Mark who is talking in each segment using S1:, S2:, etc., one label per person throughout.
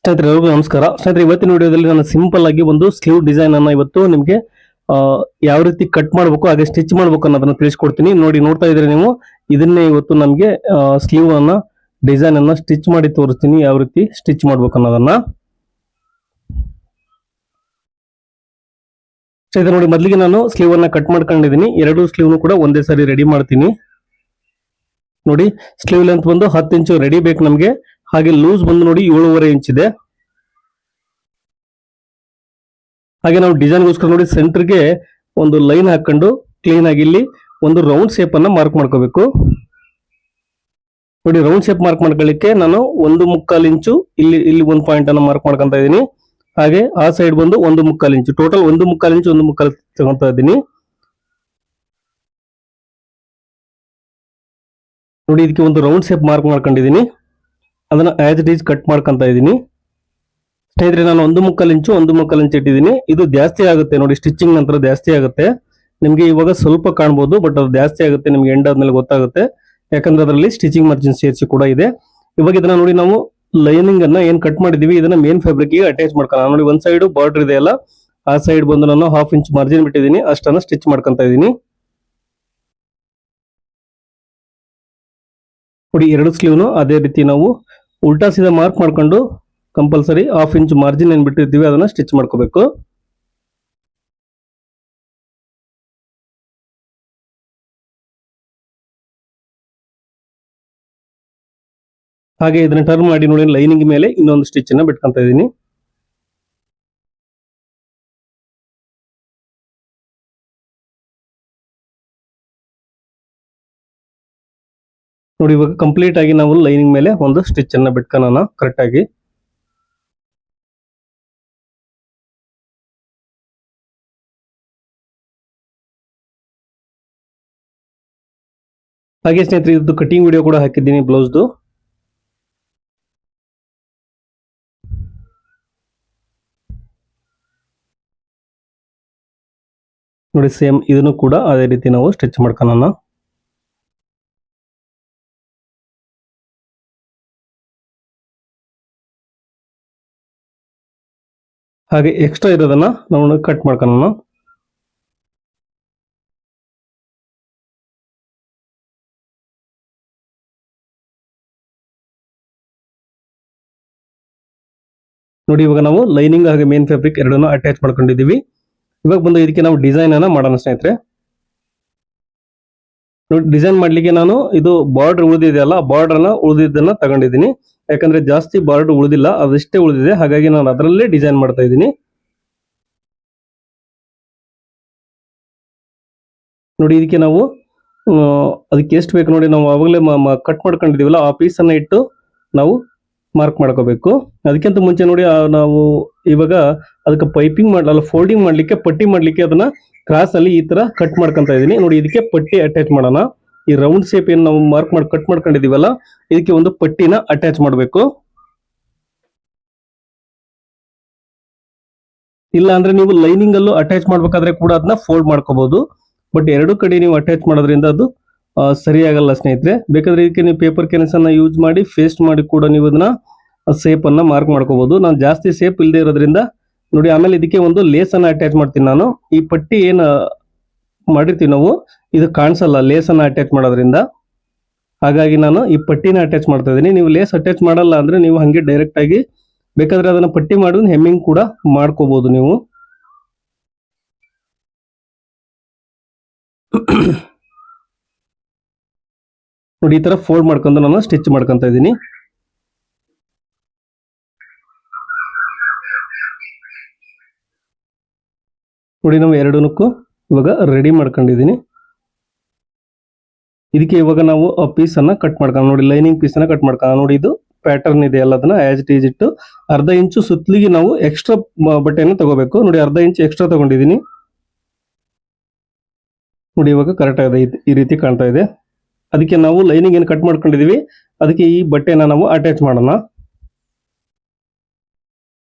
S1: ಸ್ನೇಹಿತರೆ ಎಲ್ಲರಿಗೂ ನಮಸ್ಕಾರ. ಸ್ನೇಹಿತರೆ ಇವತ್ತಿನ ವಿಡಿಯೋದಲ್ಲಿ ನಾನು ಸಿಂಪಲ್ ಆಗಿ ಒಂದು ಸ್ಲೀವ್ ಡಿಸೈನ್ ಅನ್ನ ಇವತ್ತು ನಿಮಗೆ ಯಾವ ರೀತಿ ಕಟ್ ಮಾಡಬೇಕು ಹಾಗೆ ಸ್ಟಿಚ್ ಮಾಡಬೇಕು ಅನ್ನೋದನ್ನ ತಿಳಿಸ್ಕೊಡ್ತೀನಿ. ನೋಡ್ತಾ ಇದ್ರೆ ನೀವು ಇದನ್ನೇ ಇವತ್ತು ನಮಗೆ ಸ್ಲೀವ್ ಅನ್ನ ಡಿಸೈನ್ ಅನ್ನ ಸ್ಟಿಚ್ ಮಾಡಿ ತೋರಿಸ್ತೀನಿ, ಯಾವ ರೀತಿ ಸ್ಟಿಚ್ ಮಾಡ್ಬೇಕು ಅನ್ನೋದನ್ನ. ಸ್ನೇಹಿತರೆ ನೋಡಿ, ಮೊದಲಿಗೆ ನಾನು ಸ್ಲೀವ್ ಅನ್ನ ಕಟ್ ಮಾಡ್ಕೊಂಡಿದ್ದೀನಿ. ಎರಡು ಸ್ಲೀವ್ ಕೂಡ ಒಂದೇ ಸಾರಿ ರೆಡಿ ಮಾಡ್ತೀನಿ. ನೋಡಿ, ಸ್ಲೀವ್ ಲೆಂತ್ ಬಂದು 10 ಇಂಚು ರೆಡಿ ಬೇಕು ನಮಗೆ. ಹಾಗೆ ಲೂಸ್ ಬಂದು ನೋಡಿ 7.5 ಇಂಚ್ ಇದೆ. ಹಾಗೆ ನಾವು ಡಿಸೈನ್ಗೋಸ್ಕರ ನೋಡಿ ಸೆಂಟರ್ಗೆ ಒಂದು ಲೈನ್ ಹಾಕೊಂಡು ಕ್ಲೀನ್ ಆಗಿ ಇಲ್ಲಿ ಒಂದು ರೌಂಡ್ ಶೇಪ್ ಅನ್ನ ಮಾರ್ಕ್ ಮಾಡ್ಕೋಬೇಕು. ನೋಡಿ, ರೌಂಡ್ ಶೇಪ್ ಮಾರ್ಕ್ ಮಾಡ್ಕೊಳ್ಳಿಕ್ಕೆ ನಾನು 1.25 ಇಂಚು ಇಲ್ಲಿ ಒಂದು ಪಾಯಿಂಟ್ ಅನ್ನ ಮಾರ್ಕ್ ಮಾಡ್ಕೊಂತ ಇದ್ದೀನಿ. ಹಾಗೆ ಆ ಸೈಡ್ ಬಂದು 1.25 ಇಂಚು, ಟೋಟಲ್ 1.25 ಇಂಚು 1.25 ತಗೊಂತ ಇದ್ದೀನಿ. ನೋಡಿ, ಇದಕ್ಕೆ ಒಂದು ರೌಂಡ್ ಶೇಪ್ ಮಾರ್ಕ್ ಮಾಡ್ಕೊಂಡಿದ್ದೀನಿ. ಅದನ್ನ ಆಸ್ ಇಟ್ ಈಸ್ ಕಟ್ ಮಾಡ್ಕೊಂತ ಇದ್ದೀನಿ. ಸ್ನೇಹಿತರೆ ನಾನು 1.25 ಇಂಚು 1.25 ಇಂಚ್ ಇಟ್ಟಿದ್ದೀನಿ. ಇದು ಜಾಸ್ತಿ ಆಗುತ್ತೆ ನೋಡಿ, ಸ್ಟಿಚಿಂಗ್ ನಂತರ ಜಾಸ್ತಿ ಆಗುತ್ತೆ. ನಿಮ್ಗೆ ಇವಾಗ ಸ್ವಲ್ಪ ಕಾಣ್ಬೋದು, ಬಟ್ ಅದು ಜಾಸ್ತಿ ಆಗುತ್ತೆ, ನಿಮ್ಗೆ ಎಂಡ್ ಆದ್ಮೇಲೆ ಗೊತ್ತಾಗುತ್ತೆ. ಯಾಕಂದ್ರೆ ಅದರಲ್ಲಿ ಸ್ಟಿಚಿಂಗ್ ಮಾರ್ಜಿನ್ ಸೇರಿಸಿ ಕೂಡ ಇದೆ. ಇವಾಗ ಇದನ್ನ ನೋಡಿ ನಾವು ಲೈನಿಂಗ್ ಅನ್ನ ಏನ್ ಕಟ್ ಮಾಡಿದೀವಿ ಇದನ್ನ ಮೇನ್ ಫ್ಯಾಬ್ರಿಕ್ ಗೆ ಅಟ್ಯಾಚ್ ಮಾಡ್ಕೊಳ್ಳೋಣ. ನೋಡಿ, ಒಂದ್ ಸೈಡ್ ಬಾರ್ಡರ್ ಇದೆ ಅಲ್ಲ, ಆ ಸೈಡ್ ಬಂದು ನಾನು 1/2 ಇಂಚ್ ಮಾರ್ಜಿನ್ ಬಿಟ್ಟಿದ್ದೀನಿ, ಅಷ್ಟನ್ನ ಸ್ಟಿಚ್ ಮಾಡ್ಕೊಂತ ಇದ್ದೀನಿ. ನೋಡಿ, ಎರಡು ಸ್ಲೀವ್ನು ಅದೇ ರೀತಿ ನಾವು ಉಲ್ಟಾ ಸೀದಾ ಮಾರ್ಕ್ ಮಾಡ್ಕೊಂಡು ಕಂಪಲ್ಸರಿ 1/2 ಇಂಚ್ ಮಾರ್ಜಿನ್ ಏನ್ ಬಿಟ್ಟಿರ್ತೀವಿ ಅದನ್ನ ಸ್ಟಿಚ್ ಮಾಡ್ಕೋಬೇಕು. ಹಾಗೆ ಇದನ್ನ ಟರ್ನ್ ಮಾಡಿ ನೋಡಿ ಲೈನಿಂಗ್ ಮೇಲೆ ಇನ್ನೊಂದು ಸ್ಟಿಚ್ ಅನ್ನ ಬಿಟ್ಕೊಂತ ಇದ್ದೀನಿ. ನೋಡಿ, ಇವಾಗ ಕಂಪ್ಲೀಟ್ ಆಗಿ ನಾವು ಲೈನಿಂಗ್ ಮೇಲೆ ಒಂದು ಸ್ಟಿಚ್ ಅನ್ನ ಬಿಟ್ಕೊಳ್ಳೋಣ ಕರೆಕ್ಟ್ ಆಗಿ. ಹಾಗೆ ಸ್ನೇಹಿತರೆ ಇದು ಕಟಿಂಗ್ ವಿಡಿಯೋ ಕೂಡ ಹಾಕಿದ್ದೀನಿ ಬ್ಲೌಸ್ದು. ನೋಡಿ, ಸೇಮ್ ಇದನ್ನು ಕೂಡ ಅದೇ ರೀತಿ ನಾವು ಸ್ಟಿಚ್ ಮಾಡ್ಕೊಳ್ಳೋಣ. ಹಾಗೆ ಎಕ್ಸ್ಟ್ರಾ ಇರೋದನ್ನ ನಾವು ಕಟ್ ಮಾಡ್ಕೊಳ್ಳೋಣ. ನೋಡಿ, ಇವಾಗ ನಾವು ಲೈನಿಂಗ್ ಹಾಗೆ ಮೇನ್ ಫ್ಯಾಬ್ರಿಕ್ ಎರಡನ್ನು ಅಟ್ಯಾಚ್ ಮಾಡ್ಕೊಂಡಿದೀವಿ. ಇವಾಗ ಬಂದು ಇದಕ್ಕೆ ನಾವು ಡಿಸೈನ್ ಅನ್ನ ಮಾಡೋಣ ಸ್ನೇಹಿತರೆ. ನೋಡಿ, ಡಿಸೈನ್ ಮಾಡ್ಲಿಕ್ಕೆ ನಾನು ಇದು ಬಾರ್ಡರ್ ಉಳಿದಿದೆಯಲ್ಲ, ಬಾರ್ಡರ್ ಅನ್ನ ಉಳಿದಿದ್ದನ್ನ ತಗೊಂಡಿದ್ದೀನಿ. ಯಾಕಂದ್ರೆ ಜಾಸ್ತಿ ಬಾರ್ಡರ್ ಉಳಿದಿಲ್ಲ, ಅದಷ್ಟೇ ಉಳಿದಿದೆ, ಹಾಗಾಗಿ ನಾನು ಅದರಲ್ಲೇ ಡಿಸೈನ್ ಮಾಡ್ತಾ ಇದ್ದೀನಿ. ನೋಡಿ, ಇದಕ್ಕೆ ನಾವು ಅದಕ್ಕೆ ಎಷ್ಟು ಬೇಕು ನೋಡಿ, ನಾವು ಅವಾಗಲೇ ಕಟ್ ಮಾಡ್ಕೊಂಡಿದೀವಲ್ಲ ಆ ಪೀಸ್ ಅನ್ನ ಇಟ್ಟು ನಾವು ಮಾರ್ಕ್ ಮಾಡ್ಕೋಬೇಕು. ಅದಕ್ಕಿಂತ ಮುಂಚೆ ನೋಡಿ ನಾವು ಇವಾಗ ಅದಕ್ಕೆ ಪೈಪಿಂಗ್ ಮಾಡಲ್ಲ, ಫೋಲ್ಡಿಂಗ್ ಮಾಡ್ಲಿಕ್ಕೆ, ಪಟ್ಟಿ ಮಾಡ್ಲಿಕ್ಕೆ ಅದನ್ನ ಕ್ರಾಸ್ ಅಲ್ಲಿ ಈ ತರ ಕಟ್ ಮಾಡ್ಕೊಂತ ಇದೀನಿ. ನೋಡಿ, ಇದಕ್ಕೆ ಪಟ್ಟಿ ಅಟ್ಯಾಚ್ ಮಾಡೋಣ. ಈ ರೌಂಡ್ ಶೇಪ್ ಏನ್ ನಾವು ಕಟ್ ಮಾಡ್ಕೊಂಡಿದೀವಲ್ಲ ಇದಕ್ಕೆ ಒಂದು ಪಟ್ಟಿನ ಅಟ್ಯಾಚ್ ಮಾಡಬೇಕು. ಇಲ್ಲ ಅಂದ್ರೆ ನೀವು ಲೈನಿಂಗ್ ಅಲ್ಲೂ ಅಟ್ಯಾಚ್ ಮಾಡ್ಬೇಕಾದ್ರೆ ಕೂಡ ಅದನ್ನ ಫೋಲ್ಡ್ ಮಾಡ್ಕೋಬಹುದು. ಬಟ್ ಎರಡು ಕಡೆ ನೀವು ಅಟ್ಯಾಚ್ ಮಾಡೋದ್ರಿಂದ ಅದು ಸರಿಯಾಗಲ್ಲ ಸ್ನೇಹಿತರೆ. ಬೇಕಾದ್ರೆ ಇದಕ್ಕೆ ನೀವು ಪೇಪರ್ ಕ್ಯಾನ್ಸ್ ಅನ್ನ ಯೂಸ್ ಮಾಡಿ ಪೇಸ್ಟ್ ಮಾಡಿ ಕೂಡ ನೀವು ಅದನ್ನ ಸೇಪ್ ಅನ್ನ ಮಾರ್ಕ್ ಮಾಡ್ಕೋಬಹುದು. ನಾನು ಜಾಸ್ತಿ ಸೇಪ್ ಇಲ್ಲದೆ ಇರೋದ್ರಿಂದ ನೋಡಿ, ಆಮೇಲೆ ಇದಕ್ಕೆ ಒಂದು ಲೇಸ್ ಅನ್ನ ಅಟ್ಯಾಚ್ ಮಾಡ್ತೀನಿ ನಾನು. ಈ ಪಟ್ಟಿ ಏನ್ ಮಾಡಿರ್ತೀವಿ ನಾವು ಇದು ಕಾಣಿಸಲ್ಲ ಲೇಸ್ ಅನ್ನ ಅಟ್ಯಾಚ್ ಮಾಡೋದ್ರಿಂದ, ಹಾಗಾಗಿ ನಾನು ಈ ಪಟ್ಟಿನ ಅಟ್ಯಾಚ್ ಮಾಡ್ತಾ ಇದ್ದೀನಿ. ನೀವು ಲೇಸ್ ಅಟ್ಯಾಚ್ ಮಾಡಲ್ಲ ಅಂದ್ರೆ ನೀವು ಹಂಗೆ ಡೈರೆಕ್ಟ್ ಆಗಿ ಬೇಕಾದ್ರೆ ಅದನ್ನ ಪಟ್ಟಿ ಮಾಡಿ ಹೆಮ್ಮಿಂಗ್ ಕೂಡ ಮಾಡ್ಕೋಬಹುದು ನೀವು. ನೋಡಿ, ಈ ತರ ಫೋಲ್ಡ್ ಮಾಡ್ಕೊಂಡು ನಾನು ಸ್ಟಿಚ್ ಮಾಡ್ಕೊಂತ ಇದ್ದೀನಿ. ನೋಡಿ, ನಾವು ಎರಡನ್ನಕ್ಕೂ ಇವಾಗ ರೆಡಿ ಮಾಡ್ಕೊಂಡಿದ್ದೀನಿ. ಇದಕ್ಕೆ ಇವಾಗ ನಾವು ಆ ಪೀಸ್ ಅನ್ನ ಕಟ್ ಮಾಡ್ಕೊಳ್ಳೋಣ. ನೋಡಿ, ಲೈನಿಂಗ್ ಪೀಸ್ ಅನ್ನ ಕಟ್ ಮಾಡ್ಕೊಳ್ಳೋಣ. ನೋಡಿ, ಇದು ಪ್ಯಾಟರ್ನ್ ಇದೆ ಅಲ್ಲ, ಅದನ್ನ ಆಸ್ ಇಟ್ ಈಸ್ ಇಟ್ಟು 1/2 ಇಂಚು ಸುತ್ತಲಿಗೆ ನಾವು ಎಕ್ಸ್ಟ್ರಾ ಬಟ್ಟೆಯನ್ನು ತಗೋಬೇಕು. ನೋಡಿ, 1/2 ಇಂಚು ಎಕ್ಸ್ಟ್ರಾ ತಗೊಂಡಿದ್ದೀನಿ. ನೋಡಿ, ಇವಾಗ ಕರೆಕ್ಟ್ ಆಗಿದೆ, ಈ ರೀತಿ ಕಾಣ್ತಾ ಇದೆ. ಅದಕ್ಕೆ ನಾವು ಲೈನಿಂಗ್ ಏನು ಕಟ್ ಮಾಡ್ಕೊಂಡಿದೀವಿ ಅದಕ್ಕೆ ಈ ಬಟ್ಟೆನ ನಾವು ಅಟ್ಯಾಚ್ ಮಾಡೋಣ.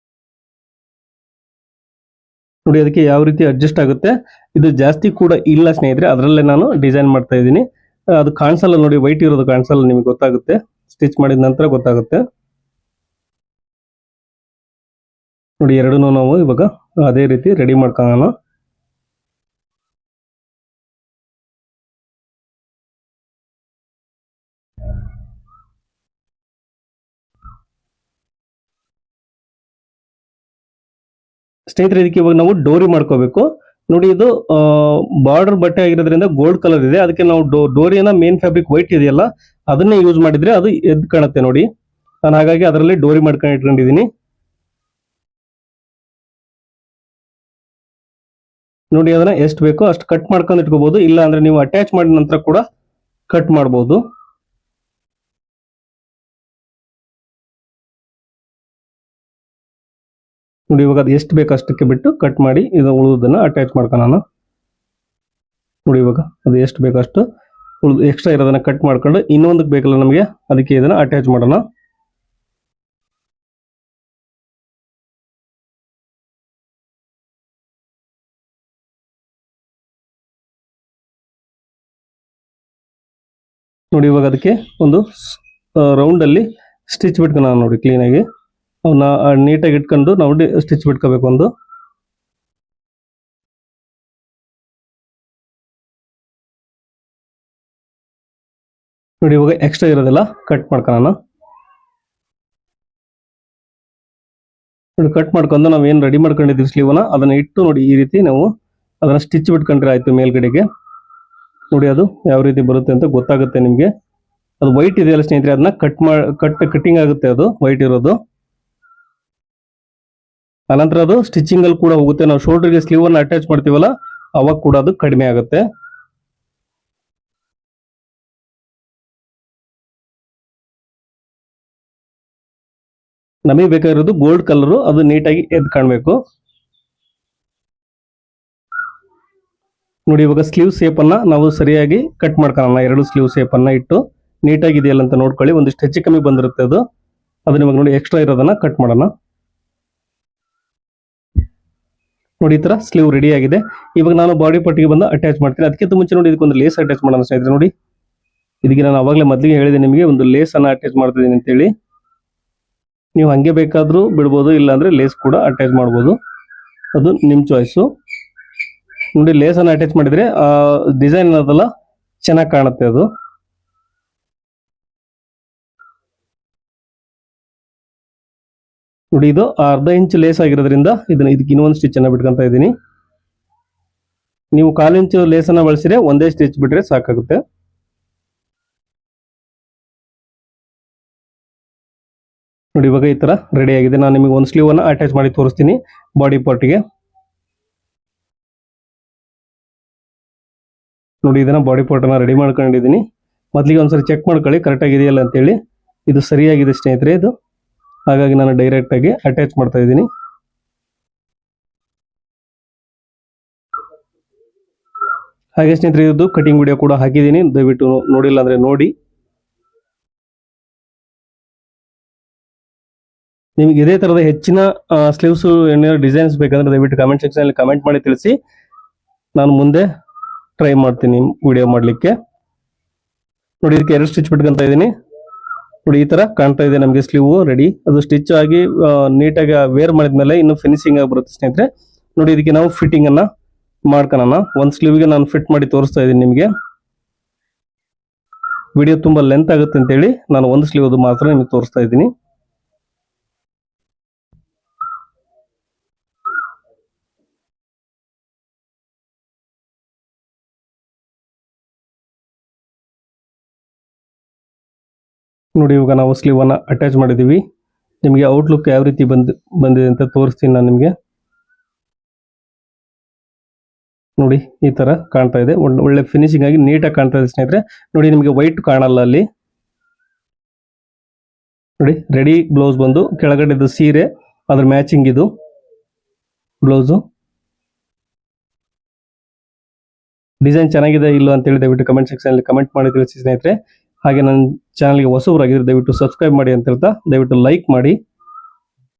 S1: ನೋಡಿ, ಅದಕ್ಕೆ ಯಾವ ರೀತಿ ಅಡ್ಜಸ್ಟ್ ಆಗುತ್ತೆ. ಇದು ಜಾಸ್ತಿ ಕೂಡ ಇಲ್ಲ ಸ್ನೇಹಿತರೆ, ಅದರಲ್ಲೇ ನಾನು ಡಿಸೈನ್ ಮಾಡ್ತಾ ಇದ್ದೀನಿ. ಅದು ಕಾಣಿಸಲ್ಲ ನೋಡಿ, ವೈಟ್ ಇರೋದು ಕಾಣಿಸಲ್ಲ, ನಿಮಗೆ ಗೊತ್ತಾಗುತ್ತೆ, ಸ್ಟಿಚ್ ಮಾಡಿದ ನಂತರ ಗೊತ್ತಾಗುತ್ತೆ. ನೋಡಿ ಎರಡನ್ನೂ ನಾವು ಇವಾಗ ಅದೇ ರೀತಿ ರೆಡಿ ಮಾಡ್ಕೊಳ್ಳೋಣ. ಸ್ನೇಹಿತರೆ ಇದಕ್ಕೆ ಇವಾಗ ನಾವು ಡೋರಿ ಮಾಡ್ಕೋಬೇಕು. ನೋಡಿ ಇದು ಬಾರ್ಡರ್ ಬಟ್ಟೆ ಆಗಿರೋದ್ರಿಂದ ಗೋಲ್ಡ್ ಕಲರ್ ಇದೆ, ಅದಕ್ಕೆ ನಾವು ಡೋರಿಯನ್ನ ಮೇನ್ ಫ್ಯಾಬ್ರಿಕ್ ವೈಟ್ ಇದೆಯಲ್ಲ ಅದನ್ನೇ ಯೂಸ್ ಮಾಡಿದ್ರೆ ಅದು ಎದ್ದು ಕಾಣುತ್ತೆ. ನೋಡಿ ನಾನು ಹಾಗಾಗಿ ಅದರಲ್ಲಿ ಡೋರಿ ಮಾಡ್ಕೊಂಡು ಇಟ್ಕೊಂಡಿದ್ದೀನಿ. ನೋಡಿ ಅದನ್ನ ಎಷ್ಟು ಬೇಕೋ ಅಷ್ಟು ಕಟ್ ಮಾಡ್ಕೊಂಡು ಇಟ್ಕೋಬಹುದು, ಇಲ್ಲ ಅಂದ್ರೆ ನೀವು ಅಟ್ಯಾಚ್ ಮಾಡಿದ ನಂತರ ಕೂಡ ಕಟ್ ಮಾಡಬಹುದು. ನೋಡಿ ಇವಾಗ ಅದು ಎಷ್ಟು ಬೇಕು ಅಷ್ಟಕ್ಕೆ ಬಿಟ್ಟು ಕಟ್ ಮಾಡಿ ಇದು ಉಳಿದನ್ನ ಅಟ್ಯಾಚ್ ಮಾಡ್ಕೊಳ್ಳೋಣ. ನೋಡಿ ಇವಾಗ ಅದು ಎಷ್ಟು ಬೇಕು ಅಷ್ಟು ಉಳಿದು ಎಕ್ಸ್ಟ್ರಾ ಇರೋದನ್ನ ಕಟ್ ಮಾಡ್ಕೊಂಡು ಇನ್ನೊಂದಕ್ಕೆ ಬೇಕಲ್ಲ ನಮಗೆ, ಅದಕ್ಕೆ ಇದನ್ನ ಅಟ್ಯಾಚ್ ಮಾಡೋಣ. ನೋಡಿ ಇವಾಗ ಅದಕ್ಕೆ ಒಂದು ರೌಂಡ್ ಅಲ್ಲಿ ಸ್ಟಿಚ್ ಬಿಟ್ಕೊಳ್ಳೋಣ. ನೋಡಿ ಕ್ಲೀನಾಗಿ ಅವನ್ನ ನೀಟಾಗಿ ಇಟ್ಕೊಂಡು ನಾವು ಸ್ಟಿಚ್ ಬಿಟ್ಕೋಬೇಕು ಒಂದು. ನೋಡಿ ಇವಾಗ ಎಕ್ಸ್ಟ್ರಾ ಇರೋದೆಲ್ಲ ಕಟ್ ಮಾಡ್ಕೊಳ್ಳೋಣ. ನೋಡಿ ಕಟ್ ಮಾಡ್ಕೊಂಡು ನಾವು ಏನು ರೆಡಿ ಮಾಡ್ಕೊಂಡಿದ್ದೀವಿ ಸ್ಲೀವ್ನ ಅದನ್ನ ಇಟ್ಟು ನೋಡಿ ಈ ರೀತಿ ನಾವು ಅದನ್ನ ಸ್ಟಿಚ್ ಬಿಟ್ಕೊಂಡ್ರೆ ಆಯ್ತು ಮೇಲ್ಗಡೆಗೆ. ನೋಡಿ ಅದು ಯಾವ ರೀತಿ ಬರುತ್ತೆ ಅಂತ ಗೊತ್ತಾಗುತ್ತೆ ನಿಮಗೆ. ಅದು ವೈಟ್ ಇದೆಯಲ್ಲ ಸ್ನೇಹಿತರೆ, ಅದನ್ನ ಕಟ್ಟಿಂಗ್ ಆಗುತ್ತೆ, ಅದು ವೈಟ್ ಇರೋದು. ಅನಂತರ ಅದು ಸ್ಟಿಚಿಂಗ್ ಅಲ್ಲಿ ಕೂಡ ಹೋಗುತ್ತೆ. ನಾವು ಶೋಲ್ಡರ್ಗೆ ಸ್ಲೀವ್ ಅನ್ನು ಅಟ್ಯಾಚ್ ಮಾಡ್ತೀವಲ್ಲ ಅವಾಗ ಕೂಡ ಅದು ಕಡಿಮೆ ಆಗುತ್ತೆ. ನಮಗೆ ಬೇಕಾಗಿರೋದು ಗೋಲ್ಡ್ ಕಲರ್, ಅದು ನೀಟಾಗಿ ಎದ್ದು ಕಾಣಬೇಕು. ನೋಡಿ ಇವಾಗ ಸ್ಲೀವ್ ಶೇಪ್ ಅನ್ನ ನಾವು ಸರಿಯಾಗಿ ಕಟ್ ಮಾಡ್ಕೊಳ್ಳೋಣ. ಎರಡು ಸ್ಲೀವ್ ಶೇಪ್ ಅನ್ನ ಇಟ್ಟು ನೀಟಾಗಿ ಇದೆಯಲ್ಲ ಅಂತ ನೋಡ್ಕೊಳ್ಳಿ. ಒಂದಿಷ್ಟು ಹೆಚ್ಚು ಕಮ್ಮಿ ಬಂದಿರುತ್ತೆ ಅದು, ಅದನ್ನ ಇವಾಗ ನೋಡಿ ಎಕ್ಸ್ಟ್ರಾ ಇರೋದನ್ನ ಕಟ್ ಮಾಡೋಣ. ನೋಡಿ ಈ ತರ ಸ್ಲೀವ್ ರೆಡಿ ಆಗಿದೆ. ಇವಾಗ ನಾನು ಬಾಡಿ ಪಟ್ಟಿಗೆ ಬಂದು ಅಟ್ಯಾಚ್ ಮಾಡ್ತೀನಿ. ಅದಕ್ಕಿಂತ ಮುಂಚೆ ನೋಡಿ ಇದಕ್ಕೊಂದು ಲೇಸ್ ಅಟ್ಯಾಚ್ ಮಾಡೋಣ ಸ್ನೇಹಿತರೆ. ನೋಡಿ ಇದಕ್ಕೆ ನಾನು ಅವಾಗಲೇ ಮೊದಲಿಗೆ ಹೇಳಿದೆ ನಿಮಗೆ ಒಂದು ಲೇಸ್ ಅನ್ನ ಅಟ್ಯಾಚ್ ಮಾಡ್ತಿದ್ದೀನಿ ಅಂತೇಳಿ. ನೀವು ಹಂಗೆ ಬೇಕಾದ್ರೂ ಬಿಡ್ಬೋದು, ಇಲ್ಲ ಅಂದ್ರೆ ಲೇಸ್ ಕೂಡ ಅಟ್ಯಾಚ್ ಮಾಡ್ಬೋದು, ಅದು ನಿಮ್ ಚಾಯ್ಸು. ನೋಡಿ ಲೇಸ್ ಅನ್ನ ಅಟ್ಯಾಚ್ ಮಾಡಿದ್ರೆ ಡಿಸೈನ್ ಅದೆಲ್ಲ ಚೆನ್ನಾಗಿ ಕಾಣುತ್ತೆ ಅದು. ನೋಡಿ ಇದು ಅರ್ಧ ಇಂಚ್ ಲೇಸ್ ಆಗಿರೋದ್ರಿಂದ ಇದಕ್ಕೆ ಇನ್ನೊಂದು ಸ್ಟಿಚ್ ಅನ್ನ ಬಿಟ್ಕೊಂತ ಇದ್ದೀನಿ. ನೀವು 1/4 ಇಂಚ್ ಲೇಸ್ ಅನ್ನ ಬಳಸಿದ್ರೆ ಒಂದೇ ಸ್ಟಿಚ್ ಬಿಟ್ರೆ ಸಾಕಾಗುತ್ತೆ. ನೋಡಿ ಇವಾಗ ಈ ತರ ರೆಡಿ ಆಗಿದೆ. ನಾನು ನಿಮಗೆ ಒಂದು ಸ್ಲೀವ್ ಅನ್ನ ಅಟ್ಯಾಚ್ ಮಾಡಿ ತೋರಿಸ್ತೀನಿ ಬಾಡಿ ಪಾರ್ಟ್ಗೆ. ನೋಡಿ ಇದನ್ನ ಬಾಡಿ ಪಾರ್ಟ್ ಅನ್ನ ರೆಡಿ ಮಾಡ್ಕೊಂಡಿದ್ದೀನಿ. ಮೊದಲಿಗೆ ಒಂದ್ಸರಿ ಚೆಕ್ ಮಾಡ್ಕೊಳ್ಳಿ ಕರೆಕ್ಟ್ ಆಗಿದೆಯಲ್ಲ ಅಂತೇಳಿ. ಇದು ಸರಿಯಾಗಿದೆ ಸ್ನೇಹಿತರೆ ಇದು, ಹಾಗಾಗಿ ನಾನು ಡೈರೆಕ್ಟ್ ಆಗಿ ಅಟ್ಯಾಚ್ ಮಾಡ್ತಾ ಇದ್ದೀನಿ. ಹಾಗೆ ಸ್ನೇಹಿತರೆ ಇದು ಕಟಿಂಗ್ ವಿಡಿಯೋ ಕೂಡ ಹಾಕಿದ್ದೀನಿ, ದಯವಿಟ್ಟು ನೋಡಿಲ್ಲ ಅಂದ್ರೆ ನೋಡಿ. ನಿಮಗೆ ಇದೇ ತರದ ಹೆಚ್ಚಿನ ಸ್ಲೀವ್ಸ್ ಏನಾದ್ರು ಡಿಸೈನ್ಸ್ ಬೇಕಂದ್ರೆ ದಯವಿಟ್ಟು ಕಮೆಂಟ್ ಸೆಕ್ಷನ್ ಅಲ್ಲಿ ಕಮೆಂಟ್ ಮಾಡಿ ತಿಳಿಸಿ, ನಾನು ಮುಂದೆ ಟ್ರೈ ಮಾಡ್ತೀನಿ ವಿಡಿಯೋ ಮಾಡ್ಲಿಕ್ಕೆ. ನೋಡಿ ಇದಕ್ಕೆ 2 ಸ್ಟಿಚ್ ಬಿಟ್ಕೊಂತ ಇದ್ದೀನಿ. ನೋಡಿ ಈ ತರ ಕಾಣ್ತಾ ಇದೆ ನಮಗೆ ಸ್ಲೀವ್ ರೆಡಿ. ಅದು ಸ್ಟಿಚ್ ಆಗಿ ನೀಟಾಗಿ ವೇರ್ ಮಾಡಿದ್ಮೇಲೆ ಇನ್ನು ಫಿನಿಶಿಂಗ್ ಆಗಿ ಬರುತ್ತೆ ಸ್ನೇಹಿತರೆ. ನೋಡಿ ಇದಕ್ಕೆ ನಾವು ಫಿಟ್ಟಿಂಗ್ ಅನ್ನ ಮಾಡ್ಕೊಳ್ಳೋಣ. ಒಂದು ಸ್ಲೀವ್ಗೆ ನಾನು ಫಿಟ್ ಮಾಡಿ ತೋರಿಸ್ತಾ ಇದ್ದೀನಿ ನಿಮಗೆ. ವಿಡಿಯೋ ತುಂಬಾ ಲೆಂತ್ ಆಗುತ್ತೆ ಅಂತೇಳಿ ನಾನು ಒಂದು ಸ್ಲೀವ್ ಅದು ಮಾತ್ರ ನಿಮಗೆ ತೋರಿಸ್ತಾ ಇದ್ದೀನಿ. ನೋಡಿ ಇವಾಗ ನಾವು ಸ್ಲೀವ್ ಅನ್ನ ಅಟ್ಯಾಚ್ ಮಾಡಿದೀವಿ. ನಿಮಗೆ ಔಟ್ಲುಕ್ ಯಾವ ರೀತಿ ಬಂದಿದೆ ಅಂತ ತೋರಿಸ್ತೀನಿ ನಾನು ನಿಮಗೆ. ನೋಡಿ ಈ ತರ ಕಾಣ್ತಾ ಇದೆ, ಒಳ್ಳೆ ಫಿನಿಶಿಂಗ್ ಆಗಿ ನೀಟಾಗಿ ಕಾಣ್ತಾ ಇದೆ ಸ್ನೇಹಿತರೆ. ನೋಡಿ ನಿಮಗೆ ವೈಟ್ ಕಾಣಲ್ಲ ಅಲ್ಲಿ. ನೋಡಿ ರೆಡಿ ಬ್ಲೌಸ್ ಬಂದು ಕೆಳಗಡೆದು ಸೀರೆ ಅದ್ರ ಮ್ಯಾಚಿಂಗ್ ಇದು ಬ್ಲೌಸು. ಡಿಸೈನ್ ಚೆನ್ನಾಗಿದೆ ಇಲ್ಲ ಅಂತ ಹೇಳಿ ದಯವಿಟ್ಟು ಕಮೆಂಟ್ ಸೆಕ್ಷನ್ ಅಲ್ಲಿ ಕಮೆಂಟ್ ಮಾಡಿ ತಿಳಿಸಿ ಸ್ನೇಹಿತರೆ. ಹಾಗೆ ನನ್ನ ಚಾನಲ್ಗೆ ಹೊಸಬರಾಗಿದ್ರೆ ದಯವಿಟ್ಟು ಸಬ್ಸ್ಕ್ರೈಬ್ ಮಾಡಿ ಅಂತ ಹೇಳ್ತಾ ದಯವಿಟ್ಟು ಲೈಕ್ ಮಾಡಿ.